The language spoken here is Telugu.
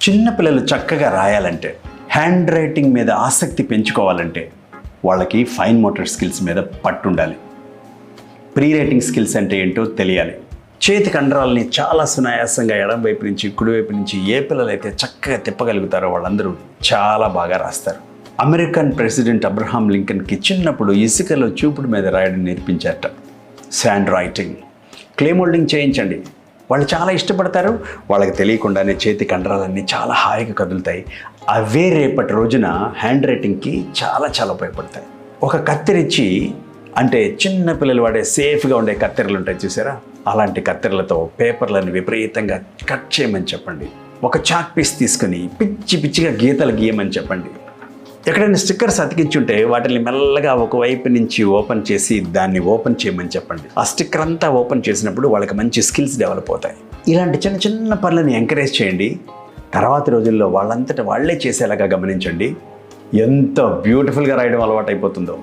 చిన్నపిల్లలు చక్కగా రాయాలంటే, హ్యాండ్ రైటింగ్ మీద ఆసక్తి పెంచుకోవాలంటే వాళ్ళకి ఫైన్ మోటార్ స్కిల్స్ మీద పట్టు ఉండాలి. ప్రీ రైటింగ్ స్కిల్స్ అంటే ఏంటో తెలియాలి. చేతి కండరాలని చాలా సునాయాసంగా ఎడం వైపు నుంచి కుడివైపు నుంచి ఏ పిల్లలైతే చక్కగా తిప్పగలుగుతారో వాళ్ళందరూ చాలా బాగా రాస్తారు. అమెరికన్ ప్రెసిడెంట్ అబ్రహాం లింకన్కి చిన్నప్పుడు ఇసుకలో చూపుడు మీద రాయడం నేర్పించారట. శాండ్ రైటింగ్, క్లే మోల్డింగ్ చేయించండి, వాళ్ళు చాలా ఇష్టపడతారు. వాళ్ళకి తెలియకుండానే చేతి కండరాలన్నీ చాలా హాయిగా కదులుతాయి. అవే రేపటి రోజున హ్యాండ్ రైటింగ్కి చాలా చాలా ఉపయోగపడతాయి. ఒక కత్తెరిచ్చి, అంటే చిన్న పిల్లలు వాడే సేఫ్గా ఉండే కత్తెరలు ఉంటాయి చూసారా, అలాంటి కత్తెరలతో పేపర్లను విపరీతంగా కట్ చేయమని చెప్పండి. ఒక చాక్ పీస్ తీసుకుని పిచ్చి పిచ్చిగా గీతలు గీయమని చెప్పండి. ఎక్కడైనా స్టిక్కర్స్ అతికించుంటే వాటిని మెల్లగా ఒకవైపు నుంచి ఓపెన్ చేసి దాన్ని ఓపెన్ చేయమని చెప్పండి. ఆ స్టిక్కర్ అంతా ఓపెన్ చేసినప్పుడు వాళ్ళకి మంచి స్కిల్స్ డెవలప్ అవుతాయి. ఇలాంటి చిన్న చిన్న పనులను ఎంకరేజ్ చేయండి. తర్వాత రోజుల్లో వాళ్ళంతటా వాళ్ళే చేసేలాగా గమనించండి. ఎంత బ్యూటిఫుల్గా రాయడం అలవాటు అయిపోతుందో.